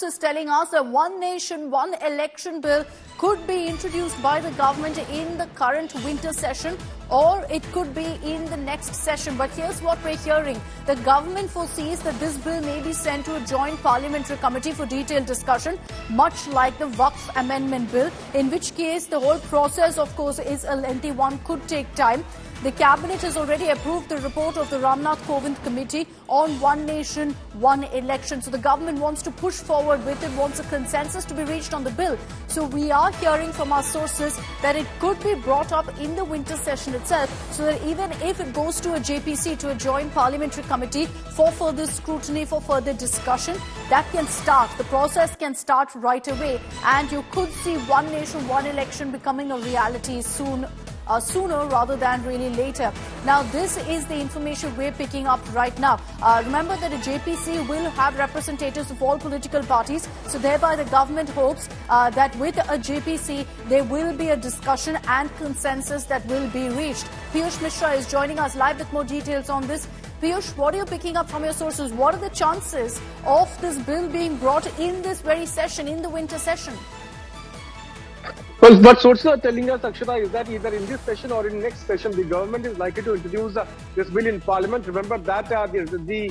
Is telling us that one nation, one election bill could be introduced by the government in the current winter session, or it could be in the next session. But here's what we're hearing. The government foresees that this bill may be sent to a joint parliamentary committee for detailed discussion, much like the Waqf Amendment Bill, in which case the whole process, of course, is a lengthy one, could take time. The Cabinet has already approved the report of the Ramnath Kovind Committee on One Nation, One Election. So the government wants to push forward with it, wants a consensus to be reached on the bill. So we are hearing from our sources that it could be brought up in the winter session itself, so that even if it goes to a JPC, to a Joint Parliamentary Committee, for further scrutiny, for further discussion, that can start. The process can start right away, and you could see One Nation, One Election becoming a reality sooner rather than really later. Now, this is the information we're picking up right now. Remember that a JPC will have representatives of all political parties, so thereby the government hopes that with a JPC there will be a discussion and consensus that will be reached. Piyush Mishra is joining us live with more details on this. Piyush, what are you picking up from your sources? What are the chances of this bill being brought in this very session, in the winter session? Well, what sources are telling us, Akshata, is that either in this session or in next session, the government is likely to introduce this bill in Parliament. Remember that the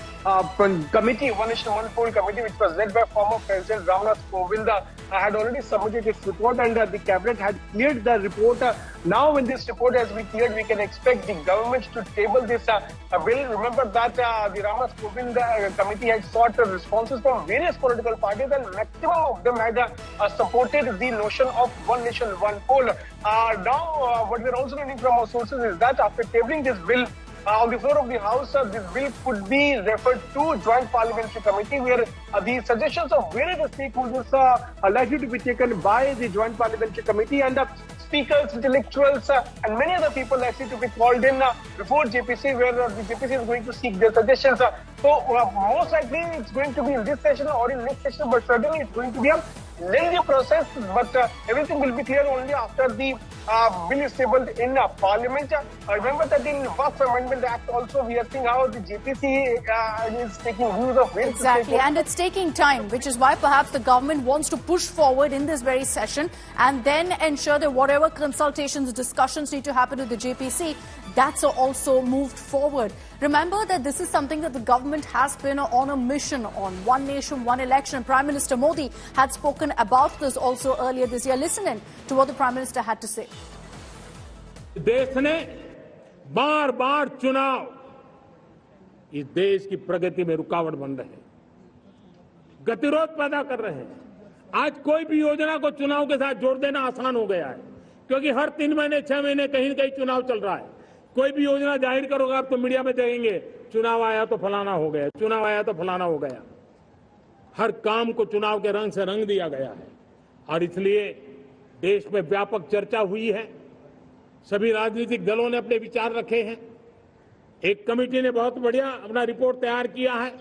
committee, One Nation, One Poll committee, which was led by former President Ramnath Kovind, had already submitted its report, and the Cabinet had cleared the report. Now, when this report has been cleared, we can expect the government to table this bill. Remember that the Ramnath Kovind committee had sought responses from various political parties, and maximum of them had supported the notion of One Nation, One Poll. Now, what we're also learning from our sources is that after tabling this bill on the floor of the House, this bill could be referred to Joint Parliamentary Committee, where the suggestions of various stakeholders are likely to be taken by the Joint Parliamentary Committee, and speakers, intellectuals, and many other people likely to be called in before JPC, where the JPC is going to seek their suggestions. So most likely it's going to be in this session or in next session, but certainly it's going to be a lengthy process, but everything will be clear only after the bill is tabled in Parliament. Remember that in Waqf Amendment Act also we are seeing how the JPC is taking views of various Exactly, and it's taking time, which is why perhaps the government wants to push forward in this very session and then ensure that whatever consultations, discussions need to happen with the JPC, that's also moved forward. Remember that this is something that the government has been on a mission on. One Nation, One Election. Prime Minister Modi had spoken about this also earlier this year. Listen in to what the Prime Minister had to say. देश ने बार बार चुनाव इस देश की प्रगति में रुकावट बन रहे हैं, गतिरोध पैदा कर रहे हैं. आज कोई भी योजना को चुनाव के साथ जोड़ देना आसान हो गया है, क्योंकि हर 3 महीने 6 महीने कहीं न कहीं चुनाव चल रहा है. कोई भी योजना जाहिर करोगे आप तो मीडिया में देखेंगे चुनाव आया तो फलाना हो गया, चुनाव आया तो फलाना हो गया. हर काम को चुनाव के रंग से रंग दिया गया है, और इसलिए देश में व्यापक चर्चा हुई है. सभी राजनीतिक दलों ने अपने विचार रखे हैं. एक कमेटी ने बहुत बढ़िया अपना रिपोर्ट तैयार किया है.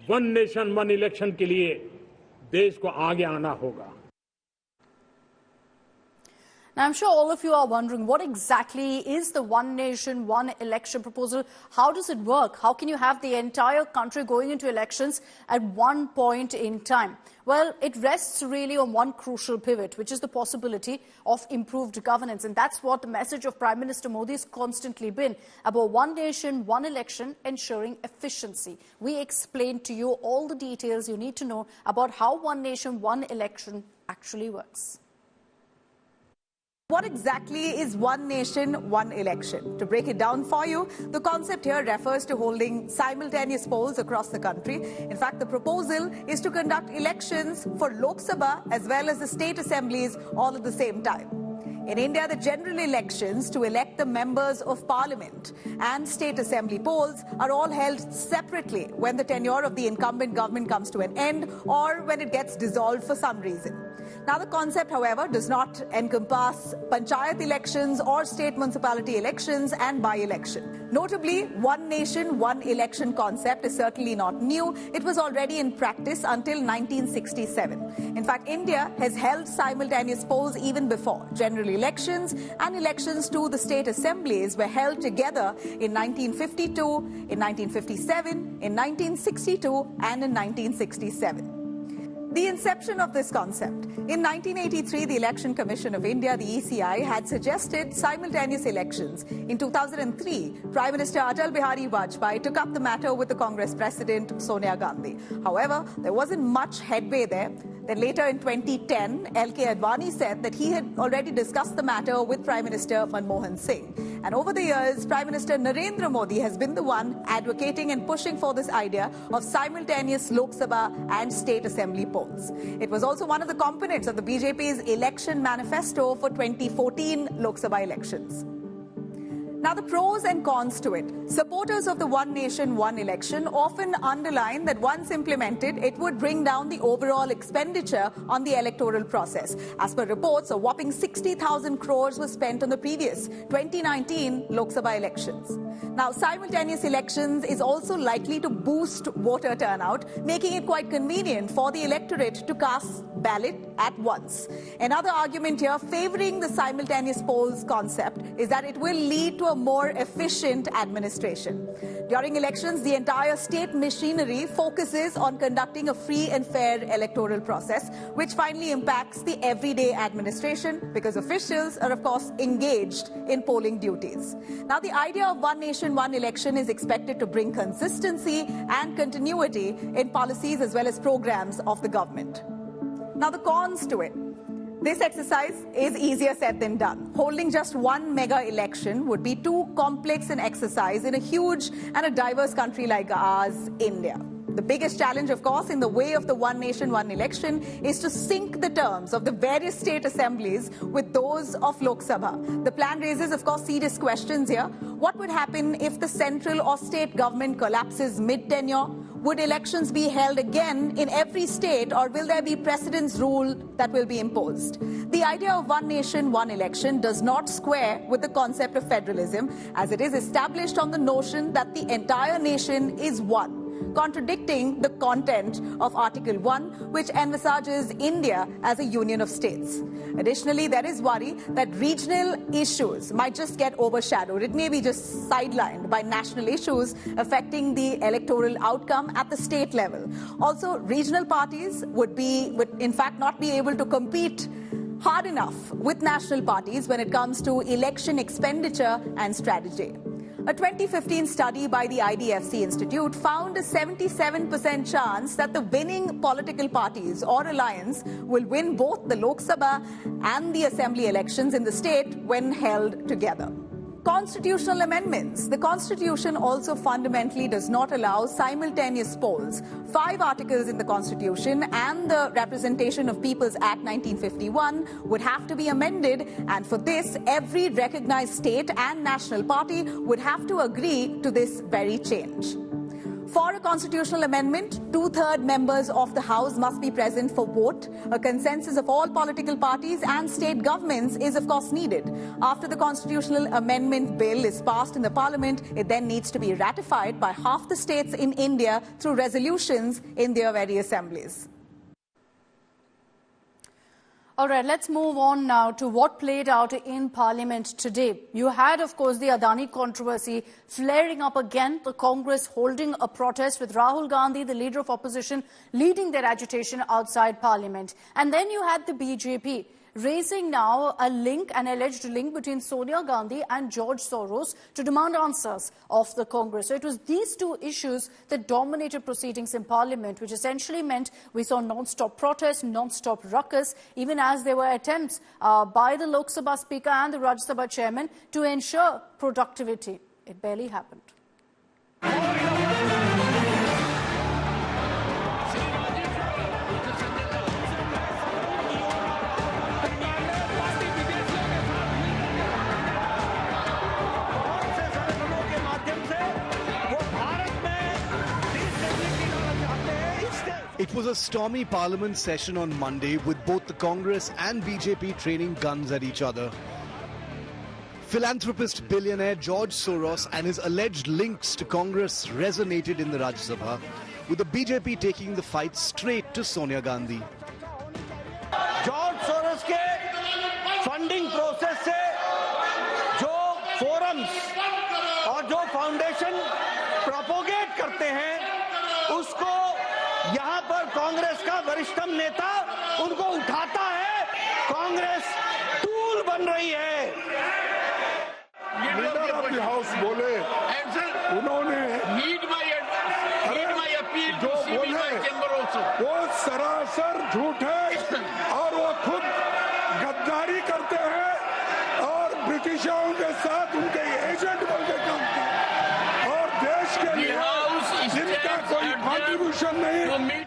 वन नेशन वन इलेक्शन के लिए देश को आगे आना होगा. Now, I'm sure all of you are wondering, what exactly is the One Nation, One Election proposal? How does it work? How can you have the entire country going into elections at one point in time? Well, it rests really on one crucial pivot, which is the possibility of improved governance. And that's what the message of Prime Minister Modi has constantly been, about One Nation, One Election, ensuring efficiency. We explained to you all the details you need to know about how One Nation, One Election actually works. What exactly is One Nation, One Election? To break it down for you, the concept here refers to holding simultaneous polls across the country. In fact, the proposal is to conduct elections for Lok Sabha as well as the state assemblies all at the same time. In India, the general elections to elect the members of parliament and state assembly polls are all held separately when the tenure of the incumbent government comes to an end or when it gets dissolved for some reason. Now, the concept, however, does not encompass panchayat elections or state municipality elections and by-election. Notably, One Nation, One Election concept is certainly not new. It was already in practice until 1967. In fact, India has held simultaneous polls even before. General elections and elections to the state assemblies were held together in 1952, in 1957, in 1962, and in 1967. The inception of this concept. In 1983, the Election Commission of India, the ECI, had suggested simultaneous elections. In 2003, Prime Minister Atal Bihari Vajpayee took up the matter with the Congress President Sonia Gandhi. However, there wasn't much headway there. Then later in 2010, L.K. Advani said that he had already discussed the matter with Prime Minister Manmohan Singh. And over the years, Prime Minister Narendra Modi has been the one advocating and pushing for this idea of simultaneous Lok Sabha and State Assembly polls. It was also one of the components of the BJP's election manifesto for 2014 Lok Sabha elections. Now, the pros and cons to it. Supporters of the one nation, one election often underline that once implemented, it would bring down the overall expenditure on the electoral process. As per reports, a whopping 60,000 crores was spent on the previous 2019 Lok Sabha elections. Now, simultaneous elections is also likely to boost voter turnout, making it quite convenient for the electorate to cast ballot at once. Another argument here favoring the simultaneous polls concept is that it will lead to a more efficient administration. During elections, the entire state machinery focuses on conducting a free and fair electoral process, which finally impacts the everyday administration because officials are, of course, engaged in polling duties. Now, the idea of one nation, one election is expected to bring consistency and continuity in policies as well as programs of the government. Now, the cons to it. This exercise is easier said than done. Holding just one mega election would be too complex an exercise in a huge and a diverse country like ours, India. The biggest challenge, of course, in the way of the one nation, one election is to sync the terms of the various state assemblies with those of Lok Sabha. The plan raises, of course, serious questions here. What would happen if the central or state government collapses mid-tenure? Would elections be held again in every state, or will there be precedence rule that will be imposed? The idea of one nation, one election does not square with the concept of federalism, as it is established on the notion that the entire nation is one, contradicting the content of Article 1, which envisages India as a union of states. Additionally, there is worry that regional issues might just get overshadowed. It may be just sidelined by national issues affecting the electoral outcome at the state level. Also, regional parties would in fact not be able to compete hard enough with national parties when it comes to election expenditure and strategy. A 2015 study by the IDFC Institute found a 77% chance that the winning political parties or alliance will win both the Lok Sabha and the Assembly elections in the state when held together. Constitutional amendments. The Constitution also fundamentally does not allow simultaneous polls. 5 articles in the Constitution and the Representation of People's Act 1951 would have to be amended, and for this, every recognized state and national party would have to agree to this very change. For a constitutional amendment, 2/3 members of the House must be present for vote. A consensus of all political parties and state governments is, of course, needed. After the constitutional amendment bill is passed in the Parliament, it then needs to be ratified by half the states in India through resolutions in their very assemblies. All right, let's move on now to what played out in Parliament today. You had, of course, the Adani controversy flaring up again, the Congress holding a protest with Rahul Gandhi, the leader of opposition, leading their agitation outside Parliament. And then you had the BJP raising now an alleged link between Sonia Gandhi and George Soros to demand answers of the Congress. So it was these two issues that dominated proceedings in Parliament, which essentially meant we saw non-stop protests, non-stop ruckus, even as there were attempts by the Lok Sabha Speaker and the Rajya Sabha Chairman to ensure productivity. It barely happened. It was a stormy Parliament session on Monday with both the Congress and BJP training guns at each other. Philanthropist billionaire George Soros and his alleged links to Congress resonated in the Rajya Sabha, with the BJP taking the fight straight to Sonia Gandhi. George Soros के funding process से जो forums और जो foundation propagate करते हैं उसको यहाँ पर कांग्रेस का वरिष्ठतम नेता उनको उठाता है, कांग्रेस टूल बन रही है। लीडर ऑफ द हाउस बोले, उन्होंने जो बोले वो सरासर झूठ है और वो खुद गद्दारी करते हैं और ब्रिटिशों के साथ उनके एजेंट बनके काम करते और देश के लिए जिनका कोई कॉन्ट्रीब्यूशन नहीं।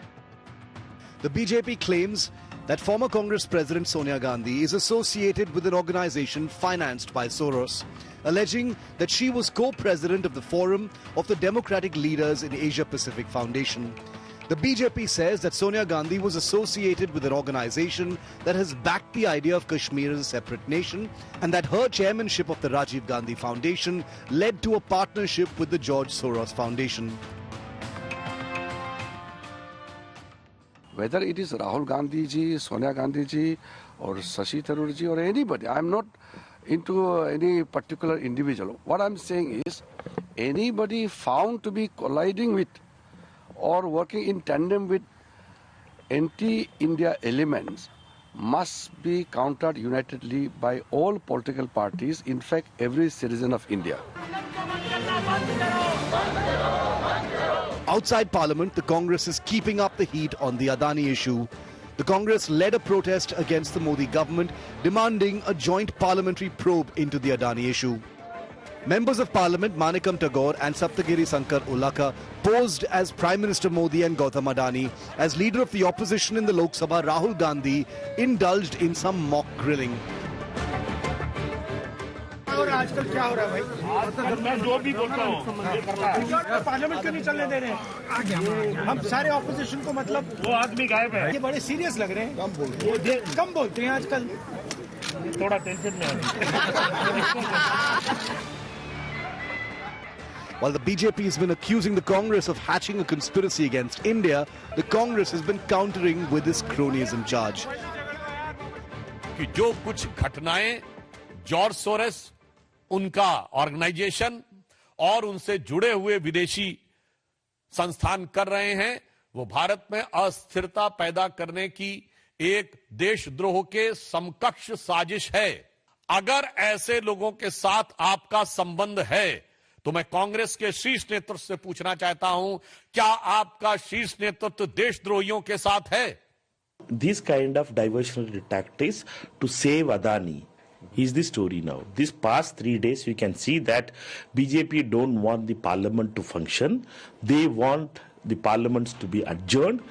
The BJP claims that former Congress President Sonia Gandhi is associated with an organization financed by Soros, alleging that she was co-president of the Forum of the Democratic Leaders in Asia-Pacific Foundation. The BJP says that Sonia Gandhi was associated with an organization that has backed the idea of Kashmir as a separate nation, and that her chairmanship of the Rajiv Gandhi Foundation led to a partnership with the George Soros Foundation. Whether it is Rahul Gandhi ji, Sonia Gandhi ji, or Shashi Tharoor ji, or anybody, I am not into any particular individual. What I am saying is, anybody found to be colliding with or working in tandem with anti-India elements must be countered unitedly by all political parties, in fact, every citizen of India. Outside Parliament, the Congress is keeping up the heat on the Adani issue. The Congress led a protest against the Modi government, demanding a joint parliamentary probe into the Adani issue. Members of Parliament Manikam Tagore and Saptagiri Sankar Ulaka posed as Prime Minister Modi and Gautam Adani, as leader of the opposition in the Lok Sabha Rahul Gandhi indulged in some mock grilling. आजकल क्या हो रहा है भाई? मैं जो भी बोलता हूँ पार्लियामेंट क्यों नहीं चलने दे रहे हैं? हम सारे ऑपोजिशन को मतलब वो आदमी गायब है, ये बड़े सीरियस लग रहे हैं, कम बोलते हैं आजकल, थोड़ा टेंशन में है। While the BJP has been accusing the Congress of hatching a conspiracy against India, the Congress has been countering with this cronyism charge. कि जो कुछ घटनाएं जॉर्ज सोरेस, उनका ऑर्गेनाइजेशन और उनसे जुड़े हुए विदेशी संस्थान कर रहे हैं, वो भारत में अस्थिरता पैदा करने की एक देशद्रोह के समकक्ष साजिश है। अगर ऐसे लोगों के साथ आपका संबंध है तो मैं कांग्रेस के शीर्ष नेतृत्व से पूछना चाहता हूं, क्या आपका शीर्ष नेतृत्व देशद्रोहियों के साथ है? This kind of diversionary tactics to save Adani is the story now. This past 3 days, we can see that BJP don't want the parliament to function. They want the parliaments to be adjourned.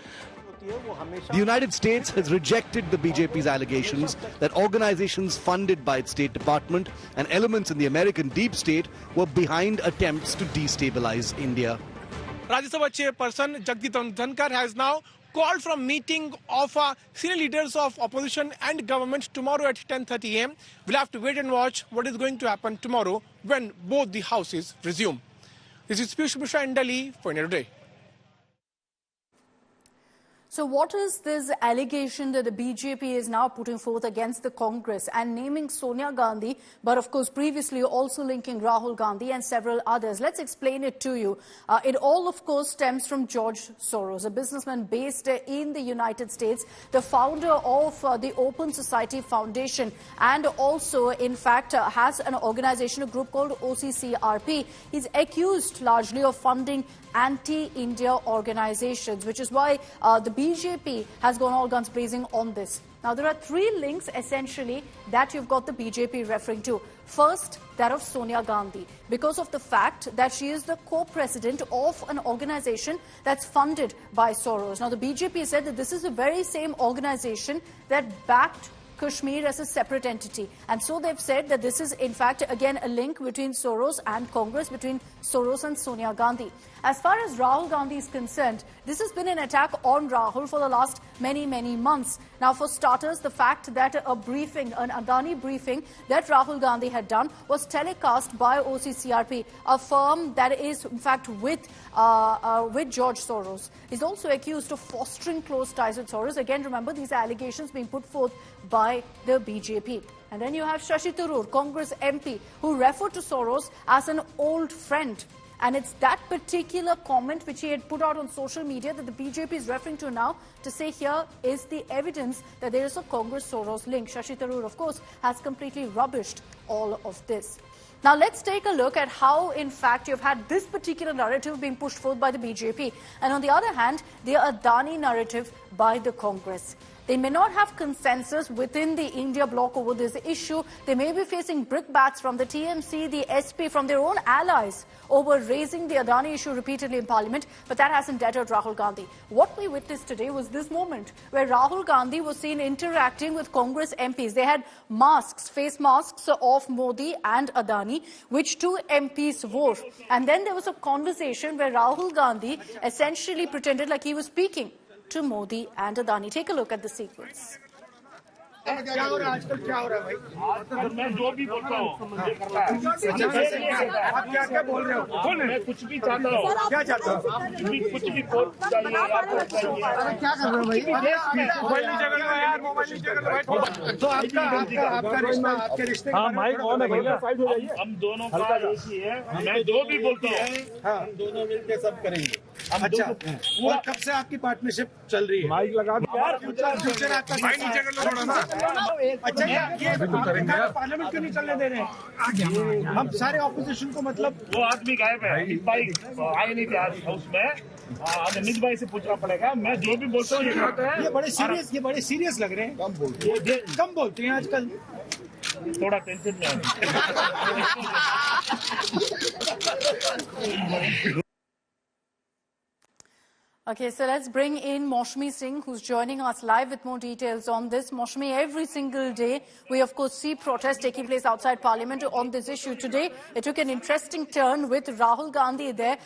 The United States has rejected the BJP's allegations that organizations funded by its State Department and elements in the American deep state were behind attempts to destabilize India. Rajya Sabha Chairperson Jagdeep Dhankhar has now called for a meeting of senior leaders of opposition and government tomorrow at 10:30 a.m. We'll have to wait and watch what is going to happen tomorrow when both the houses resume. This is Piyush Mishra in Delhi for India Today. So what is this allegation that the BJP is now putting forth against the Congress and naming Sonia Gandhi, but of course previously also linking Rahul Gandhi and several others? Let's explain it to you. It all of course stems from George Soros, a businessman based in the United States, the founder of the Open Society Foundation, and also in fact has an organization, a group called OCCRP. He's accused largely of funding anti-India organizations, which is why the BJP has gone all guns blazing on this. Now, there are 3 links essentially that you've got the BJP referring to. First, that of Sonia Gandhi, because of the fact that she is the co-president of an organization that's funded by Soros. Now, the BJP said that this is the very same organization that backed Kashmir as a separate entity. And so they've said that this is, in fact, again, a link between Soros and Congress, between Soros and Sonia Gandhi. As far as Rahul Gandhi is concerned, this has been an attack on Rahul for the last many, many months. Now, for starters, the fact that a briefing, an Adani briefing that Rahul Gandhi had done was telecast by OCCRP, a firm that is, in fact, with George Soros. He's also accused of fostering close ties with Soros. Again, remember, these are allegations being put forth by the BJP. And then you have Shashi Tharoor, Congress MP, who referred to Soros as an old friend. And it's that particular comment which he had put out on social media that the BJP is referring to now to say here is the evidence that there is a Congress-Soros link. Shashi Tharoor, of course, has completely rubbished all of this. Now, let's take a look at how, in fact, you've had this particular narrative being pushed forth by the BJP. And on the other hand, the Adani narrative by the Congress. They may not have consensus within the India bloc over this issue. They may be facing brickbats from the TMC, the SP, from their own allies over raising the Adani issue repeatedly in Parliament, but that hasn't deterred Rahul Gandhi. What we witnessed today was this moment where Rahul Gandhi was seen interacting with Congress MPs. They had masks, face masks of Modi and Adani, which two MPs wore. And then there was a conversation where Rahul Gandhi essentially pretended like he was speaking to Modi and Adani. Take a look at the sequence. क्या हो रहा है आजकल, क्या हो रहा है भाई? मैं जो भी बोलता हूँ आप क्या क्या बोल रहे हो? मैं कुछ भी चाहता हूँ। क्या चाहता हूँ? कुछ भी चाहिए। अरे क्या कर रहे हो भाई? मोबाइल नहीं जगह लो यार, मोबाइल नहीं जगह लो। तो आपका रिश्ता, आपके रिश्ते हाँ माइक कौन है भैया? हम दोनों का एक ही है। मैं जो भी बोलता हूँ हम दोनों मिलकर सब करेंगे। अच्छा, और कब से आपकी पार्टनरशिप चल रही है? माइक लगा फ्यूचर आपका माइक नहीं जगह लो थोड़ा सा। अच्छा, ये पार्लियामेंट क्यों नहीं चलने दे रहे हैं? हम सारे ऑपोजिशन को मतलब वो आदमी गायब है, अमित भाई आए नहीं थे आज हाउस में। अमित भाई से पूछना पड़ेगा। मैं जो भी बोलता हूँ ये बड़े सीरियस लग रहे हैं। कम बोलते हैं आजकल, थोड़ा टेंशन में है। Okay, so let's bring in Maushmi Singh, who's joining us live with more details on this. Maushmi, every single day, we of course see protests taking place outside Parliament on this issue. Today, it took an interesting turn with Rahul Gandhi there,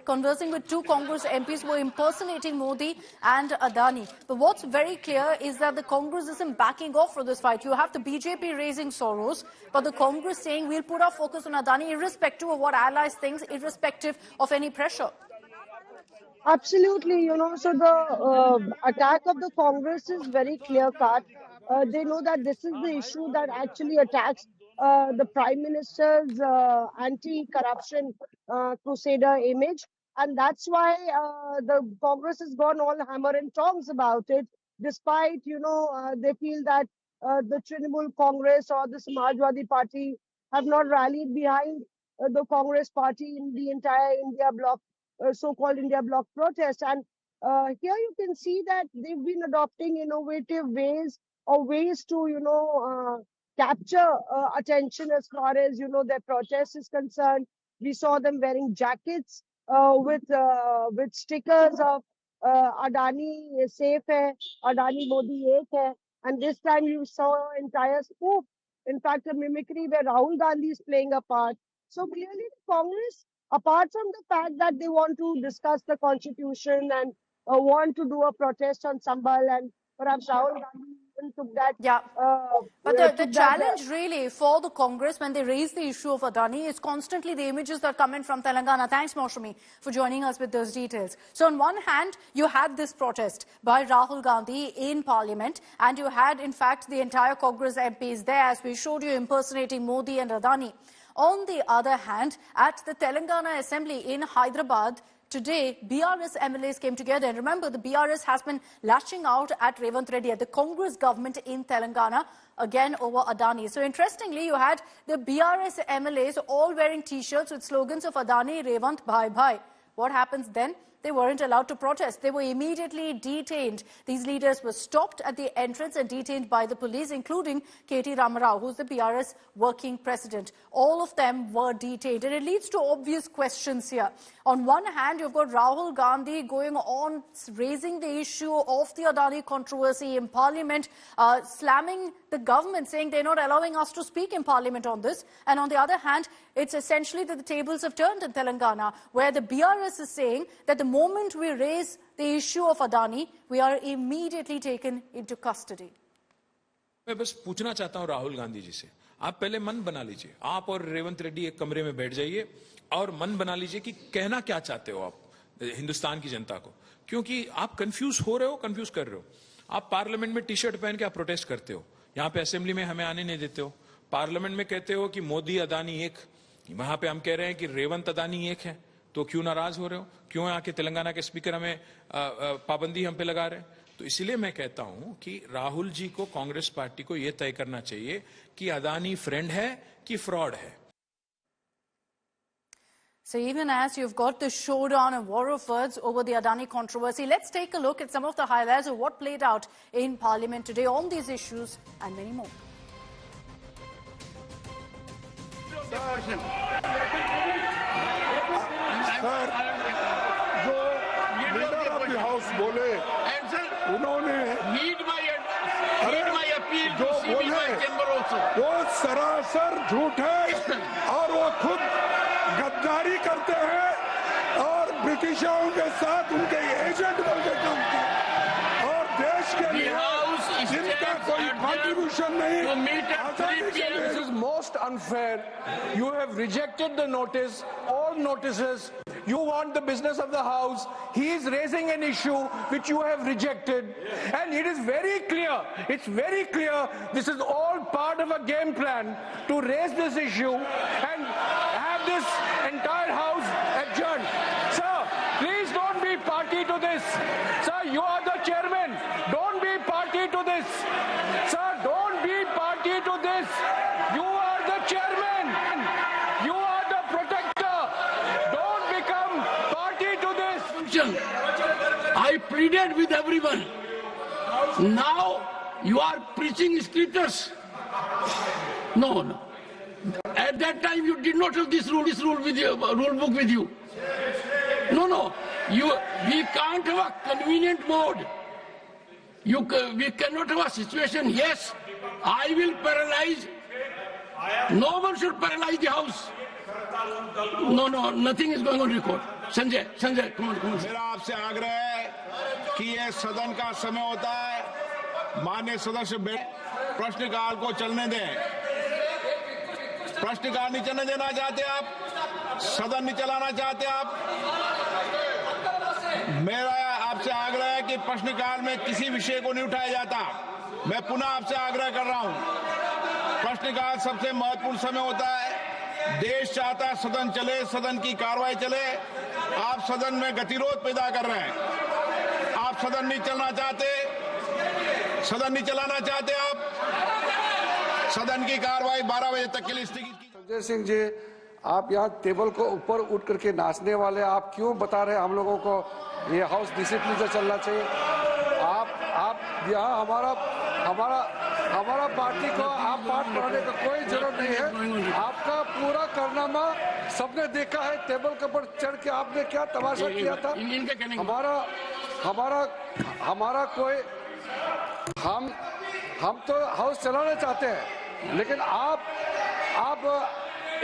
conversing with two Congress MPs who were impersonating Modi and Adani. But what's very clear is that the Congress isn't backing off for this fight. You have the BJP raising Soros, but the Congress saying we'll put our focus on Adani irrespective of what allies think, irrespective of any pressure. Absolutely, so the attack of the Congress is very clear-cut. They know that this is the issue that actually attacks the Prime Minister's anti-corruption crusader image. And that's why the Congress has gone all hammer and tongs about it, despite, they feel that the Trinamool Congress or the Samajwadi Party have not rallied behind the Congress party in the entire India bloc. So-called India bloc protest. And here you can see that they've been adopting innovative ways to, capture attention as far as, their protest is concerned. We saw them wearing jackets with stickers of Adani safe hai, Adani Modi ek hai. And this time you saw entire spoof. In fact, a mimicry where Rahul Gandhi is playing a part. So clearly the Congress, apart from the fact that they want to discuss the constitution and want to do a protest on Sambal, and perhaps Rahul Gandhi even took that. Yeah. But the challenge really for the Congress when they raise the issue of Adani is constantly the images that come in from Telangana. Thanks, Maushmi, for joining us with those details. So on one hand, you had this protest by Rahul Gandhi in Parliament, and you had, in fact, the entire Congress MPs there, as we showed you, impersonating Modi and Adani. On the other hand, at the Telangana Assembly in Hyderabad, today, BRS MLAs came together. And remember, the BRS has been lashing out at Revanth Reddy, at the Congress government in Telangana, again over Adani. So interestingly, you had the BRS MLAs all wearing T-shirts with slogans of Adani, Revanth, Bhai Bhai. What happens then? They weren't allowed to protest. They were immediately detained. These leaders were stopped at the entrance and detained by the police, including K.T. Ramarao, who's the BRS working president. All of them were detained. And it leads to obvious questions here. On one hand, you've got Rahul Gandhi going on raising the issue of the Adani controversy in Parliament, slamming the government, saying they're not allowing us to speak in Parliament on this. And on the other hand, it's essentially that the tables have turned in Telangana, where the BRS is saying that the moment we raise the issue of Adani, we are immediately taken into custody. मैं बस पूछना चाहता हूं राहुल गांधी जी से, आप पहले मन बना लीजिए, आप और रेवंत रेड्डी एक कमरे में बैठ जाइए और मन बना लीजिए कि कहना क्या चाहते हो आप हिंदुस्तान की जनता को, क्योंकि आप कंफ्यूज हो रहे हो, कंफ्यूज कर रहे हो। आप पार्लियामेंट में टी शर्ट पहन के आप प्रोटेस्ट करते हो, यहाँ पे असेंबली में हमें आने नहीं देते हो, पार्लियामेंट में कहते हो कि मोदी अदानी एक, वहां पे हम कह रहे हैं कि रेवंत अदानी एक है, तो क्यों नाराज हो रहे हो? क्यों आके तेलंगाना के स्पीकर हमें पाबंदी हम पे लगा रहे हैं? तो इसलिए मैं कहता हूं कि राहुल जी को, कांग्रेस पार्टी को यह तय करना चाहिए कि अदानी फ्रेंड है कि फ्रॉड है. So even as you've got the showdown and war of words over the Adani controversy, let's take a look at some of the highlights of what played out in Parliament today on these issues and many more. Sir, जो leader of the house बोले, उन्होंने जो बोले वो सरासर झूठ है और वो खुद गद्दारी करते हैं और ब्रिटिशों के साथ उनके एजेंट बनके काम करते और देश के लिए जिनका कोई कंट्रीब्यूशन नहीं. This is most unfair. You have rejected the notice, all notices. You want the business of the house. He is raising an issue which you have rejected. And it is very clear, it's very clear, this is all part of a game plan to raise this issue and have this entire house adjourned. Sir, please don't be party to this. Sir, you are the chairman. Don't be party to this. Sir, don't be party to this. You are the chairman. You are the protector. Don't become party to this. I pleaded with everyone. Now you are preaching scriptures. No. At that time you did not have this rule with you, rule book with you. No. We can't have a convenient mode. We cannot have a situation. Yes, I will paralyze. No one should paralyze the house. No, nothing is going on record. Sanjay, come on. मेरा आपसे आग्रह है कि ये सदन का समय होता है. माननीय सदस्य प्रश्नकाल को चलने दें. प्रश्नकाल नहीं चलने देना चाहते आप, सदन नहीं चलाना चाहते आप. मेरा आपसे आग्रह है कि प्रश्नकाल में किसी विषय को नहीं उठाया जाता. मैं पुनः आपसे आग्रह कर रहा हूं. प्रश्नकाल सबसे महत्वपूर्ण समय होता है. देश चाहता है सदन चले, सदन की कार्रवाई चले. आप सदन में गतिरोध पैदा कर रहे हैं. आप सदन नहीं चलना चाहते, सदन नहीं चलाना चाहते. आप सदन की कार्रवाई 12 बजे तक के लिए स्थगित की. संजय सिंह जी, आप यहाँ टेबल को ऊपर उठ करके नाचने वाले, आप क्यों बता रहे हैं हम लोगों को ये हाउस डिसिप्लिन से चलना चाहिए? आप यहाँ हमारा पार्टी को आप पाठ पढ़ाने का कोई जरूरत नहीं है. आपका पूरा कारनामा सबने देखा है. टेबल के ऊपर चढ़ के आपने क्या तमाशा किया था. हमारा कोई हम तो हाउस चलाना चाहते हैं, लेकिन आप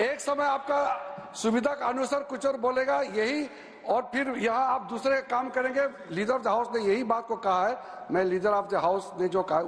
एक समय आपका सुविधा के अनुसार कुछ और बोलेगा यही, और फिर यहाँ आप दूसरे काम करेंगे. लीडर ऑफ द हाउस ने यही बात को कहा है. मैं लीडर ऑफ द हाउस ने जो कहा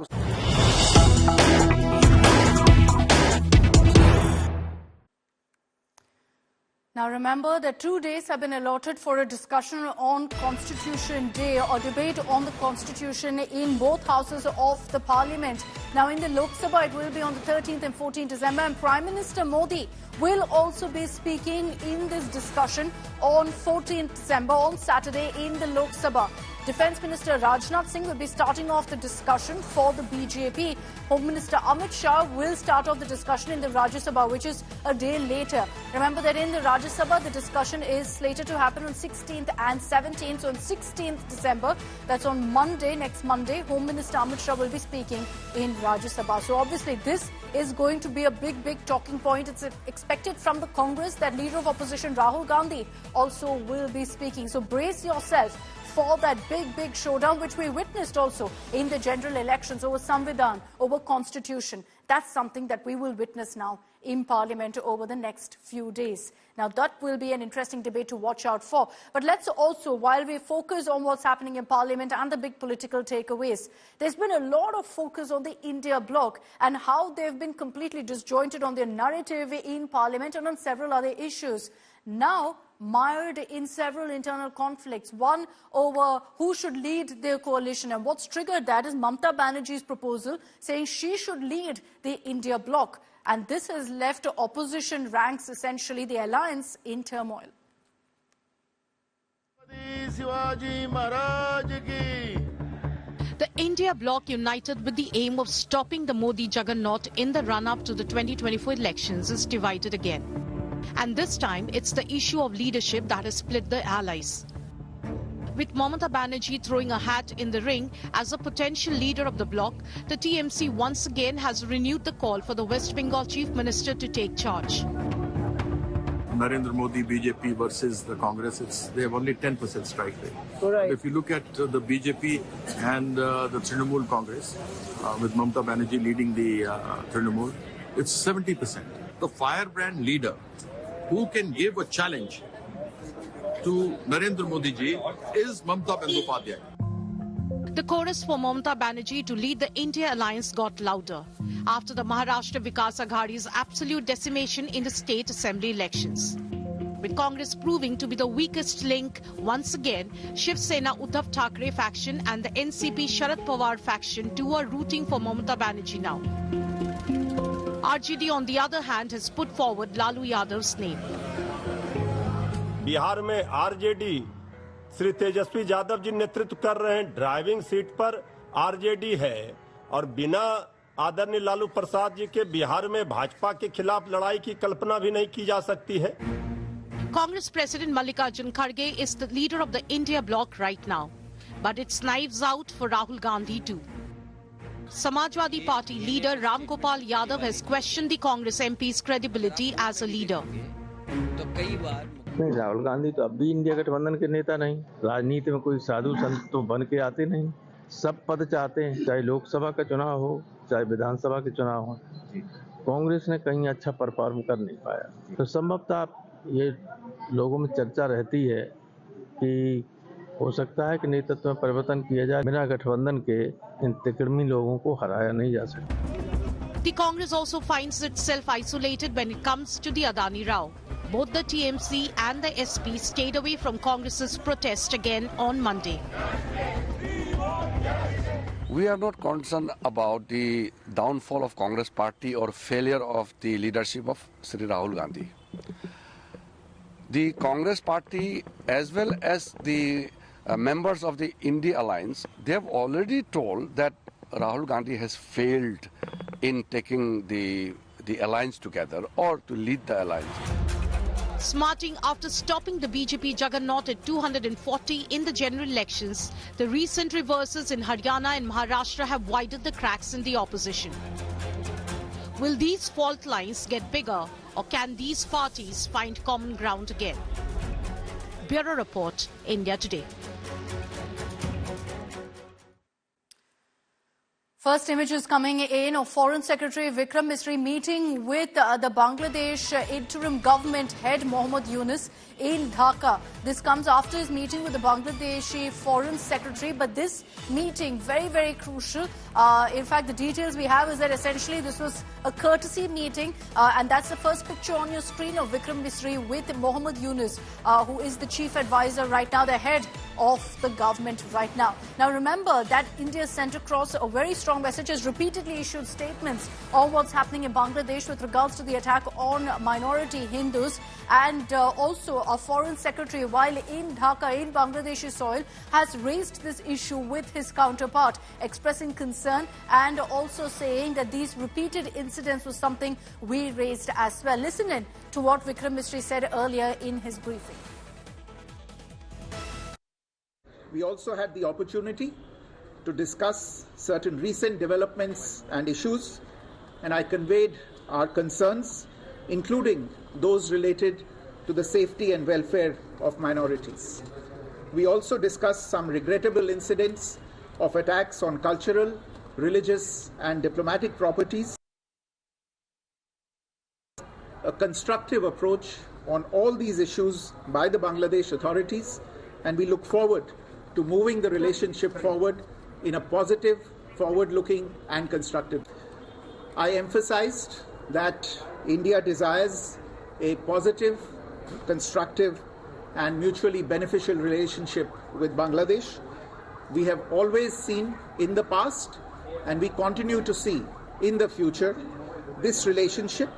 Now remember that 2 days have been allotted for a discussion on Constitution Day or debate on the Constitution in both houses of the Parliament. Now in the Lok Sabha it will be on the 13th and 14th December, and Prime Minister Modi will also be speaking in this discussion on 14th December on Saturday in the Lok Sabha. Defence Minister Rajnath Singh will be starting off the discussion for the BJP. Home Minister Amit Shah will start off the discussion in the Rajya Sabha, which is a day later. Remember that in the Rajya Sabha, the discussion is slated to happen on 16th and 17th. So on 16th December, that's on Monday, next Monday, Home Minister Amit Shah will be speaking in Rajya Sabha. So obviously this is going to be a big talking point. It's expected from the Congress that Leader of Opposition Rahul Gandhi also will be speaking. So brace yourself for that big showdown, which we witnessed also in the general elections over Samvidhan, over Constitution. That's something that we will witness now in Parliament over the next few days. Now, that will be an interesting debate to watch out for. But let's also, while we focus on what's happening in Parliament and the big political takeaways, there's been a lot of focus on the India bloc and how they've been completely disjointed on their narrative in Parliament and on several other issues. Now mired in several internal conflicts, one over who should lead their coalition, and what's triggered that is Mamata Banerjee's proposal saying she should lead the India bloc. And this has left opposition ranks, essentially the alliance, in turmoil. The India bloc united with the aim of stopping the Modi juggernaut in the run-up to the 2024 elections is divided again. And this time, it's the issue of leadership that has split the allies. With Mamata Banerjee throwing a hat in the ring as a potential leader of the bloc, the TMC once again has renewed the call for the West Bengal Chief Minister to take charge. Narendra Modi, BJP versus the Congress, they have only 10% strike rate. Right. If you look at the BJP and the Trinamool Congress, with Mamata Banerjee leading the Trinamool, it's 70%. The firebrand leader who can give a challenge to Narendra Modi ji is Mamata Bandyopadhyay. The chorus for Mamata Banerjee to lead the India alliance got louder after the Maharashtra Vikas Aghadi's absolute decimation in the state assembly elections. With Congress proving to be the weakest link, once again, Shiv Sena Uddhav Thackeray faction and the NCP Sharad Pawar faction too are rooting for Mamata Banerjee now. RJD, on the other hand, has put forward Lalu Yadav's name. Bihar में RJD Shri Tejashwi Yadav ji नेतृत्व कर रहे हैं। Driving seat पर RJD है और बिना आदरणीय लालू प्रसाद जी के बिहार में भाजपा के खिलाफ लड़ाई की कल्पना भी नहीं की जा सकती है। Congress President Mallikarjun Kharge is the leader of the India bloc right now, but it's knives out for Rahul Gandhi too. Samajwadi Party leader Ram Gopal Yadav has questioned the Congress MP's credibility as a leader. नहीं, राहुल गांधी तो अब भी India गठबंधन के नेता नहीं। राजनीति में कोई साधु संत तो बन के आते नहीं। सब पद चाहते हैं, चाहे लोकसभा का चुनाव हो चाहे विधानसभा के चुनाव हो। कांग्रेस ने कहीं अच्छा परफॉर्म कर नहीं पाया, तो संभवतः ये लोगों में चर्चा रहती है कि हो सकता है कि नेतृत्व में परिवर्तन किया जाए। बिना गठबंधन के इन तिकड़मी लोगों को हराया नहीं जा सकता। The Congress also finds itself isolated when it comes to the Adani row. Both the TMC and the SP stayed away from Congress's protest again on Monday. We are not concerned about the downfall of Congress party or failure of the leadership of Sri Rahul Gandhi. The Congress party as well as the members of the India alliance, they have already told that Rahul Gandhi has failed in taking the alliance together or to lead the alliance. Smarting after stopping the BJP juggernaut at 240 in the general elections, the recent reverses in Haryana and Maharashtra have widened the cracks in the opposition. Will these fault lines get bigger, or can these parties find common ground again? Bureau Report, India Today. First images coming in of Foreign Secretary Vikram Misri meeting with the Bangladesh interim government head Mohammad Yunus in Dhaka. This comes after his meeting with the Bangladeshi Foreign Secretary, but this meeting very, very crucial. In fact, the details we have is that essentially this was a courtesy meeting, and that's the first picture on your screen of Vikram Misri with Mohammad Yunus, who is the chief advisor right now, the head of the government right now. Now remember that India sent across a very strong message, has repeatedly issued statements on what's happening in Bangladesh with regards to the attack on minority Hindus, and also a foreign secretary, while in Dhaka, in Bangladeshi soil, has raised this issue with his counterpart, expressing concern and also saying that these repeated incidents was something we raised as well. Listen in to what Vikram Misri said earlier in his briefing. We also had the opportunity to discuss certain recent developments and issues, and I conveyed our concerns, including those related to the safety and welfare of minorities. We also discussed some regrettable incidents of attacks on cultural, religious, and diplomatic properties. A constructive approach on all these issues by the Bangladesh authorities, and we look forward to moving the relationship forward in a positive, forward-looking and constructive. I emphasized that India desires a positive, constructive and mutually beneficial relationship with Bangladesh. We have always seen in the past, and we continue to see in the future, this relationship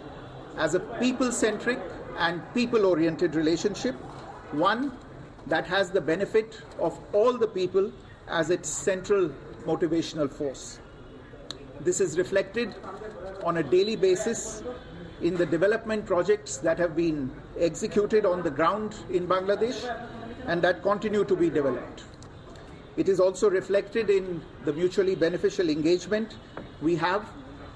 as a people-centric and people-oriented relationship, one that has the benefit of all the people as its central motivational force. This is reflected on a daily basis in the development projects that have been executed on the ground in Bangladesh and that continue to be developed. It is also reflected in the mutually beneficial engagement we have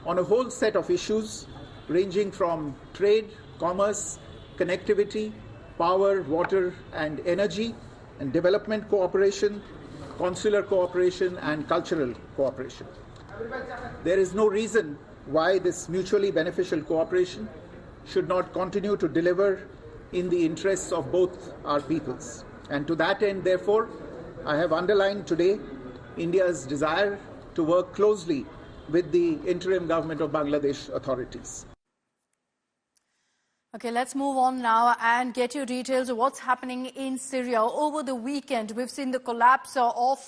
on a whole set of issues ranging from trade, commerce, connectivity, power, water and energy, and development cooperation, consular cooperation and cultural cooperation. There is no reason why this mutually beneficial cooperation should not continue to deliver in the interests of both our peoples. And to that end, therefore, I have underlined today India's desire to work closely with the interim government of Bangladesh authorities. Okay, let's move on now and get you details of what's happening in Syria. Over the weekend, we've seen the collapse of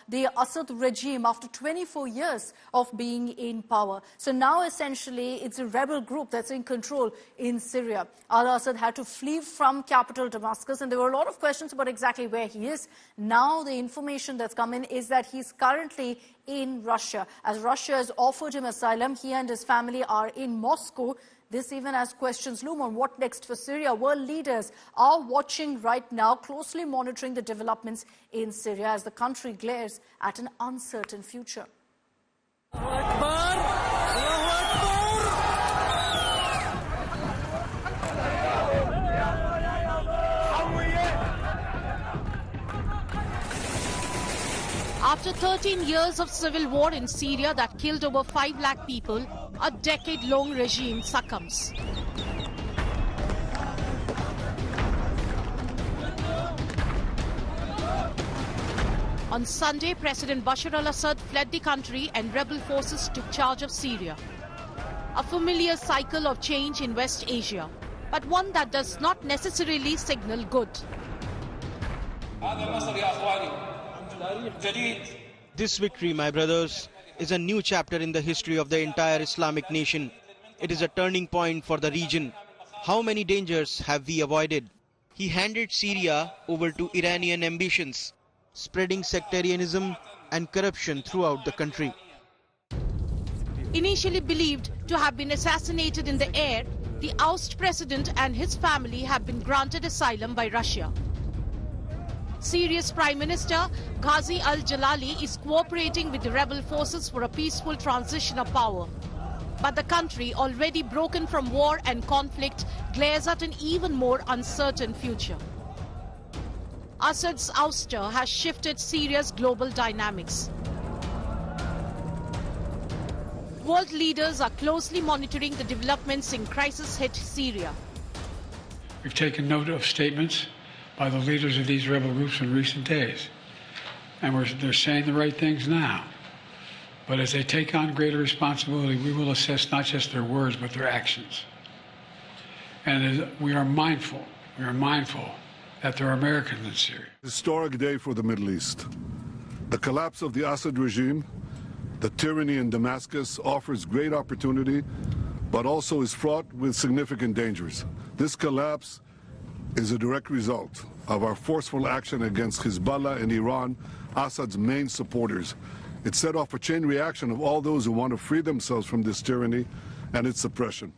the Assad regime after 24 years of being in power. So now, essentially, it's a rebel group that's in control in Syria. Al-Assad had to flee from capital Damascus, and there were a lot of questions about exactly where he is. Now, the information that's come in is that he's currently in Russia. As Russia has offered him asylum, he and his family are in Moscow. This even as questions loom on what next for Syria. World leaders are watching right now, closely monitoring the developments in Syria as the country glares at an uncertain future. After 13 years of civil war in Syria that killed over 5 lakh people, a decade-long regime succumbs. On Sunday, President Bashar al-Assad fled the country and rebel forces took charge of Syria. A familiar cycle of change in West Asia, but one that does not necessarily signal good. This victory, my brothers, is a new chapter in the history of the entire Islamic nation. It is a turning point for the region. How many dangers have we avoided? He handed Syria over to Iranian ambitions, spreading sectarianism and corruption throughout the country. Initially believed to have been assassinated in the air, the ousted president and his family have been granted asylum by Russia. Syria's Prime Minister Ghazi al-Jalali is cooperating with the rebel forces for a peaceful transition of power. But the country, already broken from war and conflict, glares at an even more uncertain future. Assad's ouster has shifted Syria's global dynamics. World leaders are closely monitoring the developments in crisis-hit Syria. We've taken note of statements by the leaders of these rebel groups in recent days. And they're saying the right things now. But as they take on greater responsibility, we will assess not just their words, but their actions. And we are mindful that there are Americans in Syria. Historic day for the Middle East. The collapse of the Assad regime, the tyranny in Damascus offers great opportunity, but also is fraught with significant dangers. This collapse is a direct result of our forceful action against Hezbollah and Iran, Assad's main supporters. It set off a chain reaction of all those who want to free themselves from this tyranny and its suppression.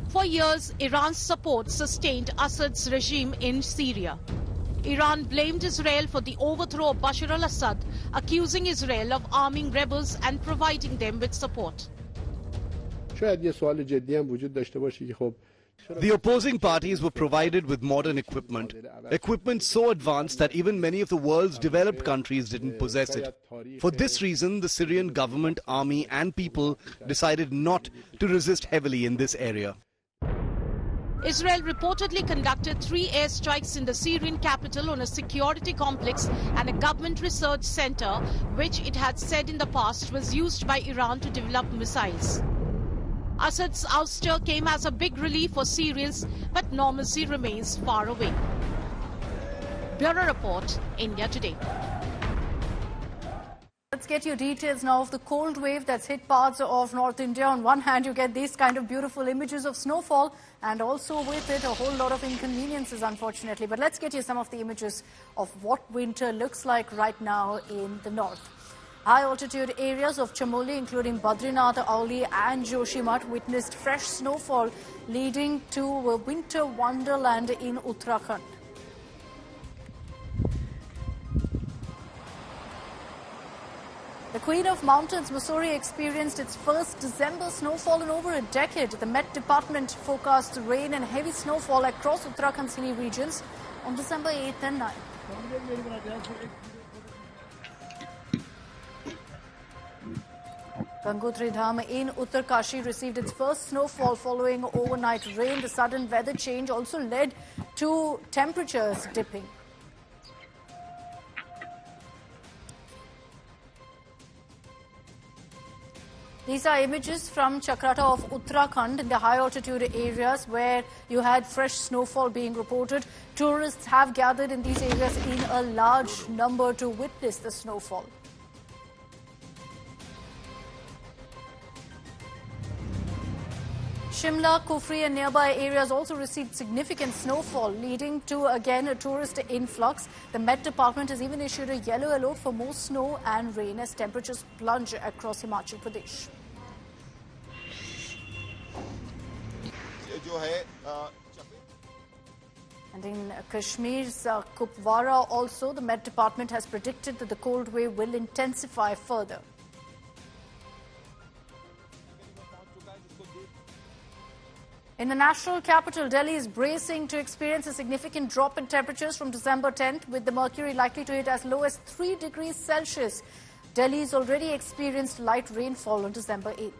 For years, Iran's support sustained Assad's regime in Syria. Iran blamed Israel for the overthrow of Bashar al-Assad, accusing Israel of arming rebels and providing them with support. The opposing parties were provided with modern equipment so advanced that even many of the world's developed countries didn't possess it. For this reason, the Syrian government, army and people decided not to resist heavily in this area. Israel reportedly conducted 3 airstrikes in the Syrian capital on a security complex and a government research center, which it had said in the past was used by Iran to develop missiles. Assad's ouster came as a big relief for Syrians, but normalcy remains far away. Bureau Report, India Today. let's get you details now of the cold wave that's hit parts of North India. On one hand, you get these kind of beautiful images of snowfall, and also with it a whole lot of inconveniences, unfortunately. But let's get you some of the images of what winter looks like right now in the north. High-altitude areas of Chamoli, including Badrinath, Auli and Joshimath, witnessed fresh snowfall, leading to a winter wonderland in Uttarakhand. The Queen of Mountains, Mussoorie, experienced its first December snowfall in over a decade. The Met Department forecast rain and heavy snowfall across Uttarakhand's hilly regions on December 8th and 9th. Gangotri Dham in Uttarkashi received its first snowfall following overnight rain. The sudden weather change also led to temperatures dipping. These are images from Chakrata of Uttarakhand in the high-altitude areas where you had fresh snowfall being reported. Tourists have gathered in these areas in a large number to witness the snowfall. Shimla, Kufri and nearby areas also received significant snowfall, leading to, again, a tourist influx. The Met Department has even issued a yellow alert for more snow and rain as temperatures plunge across Himachal Pradesh. And in Kashmir's Kupwara also, the Met Department has predicted that the cold wave will intensify further. In the national capital, Delhi is bracing to experience a significant drop in temperatures from December 10th, with the mercury likely to hit as low as 3 degrees Celsius. Delhi has already experienced light rainfall on December 8th.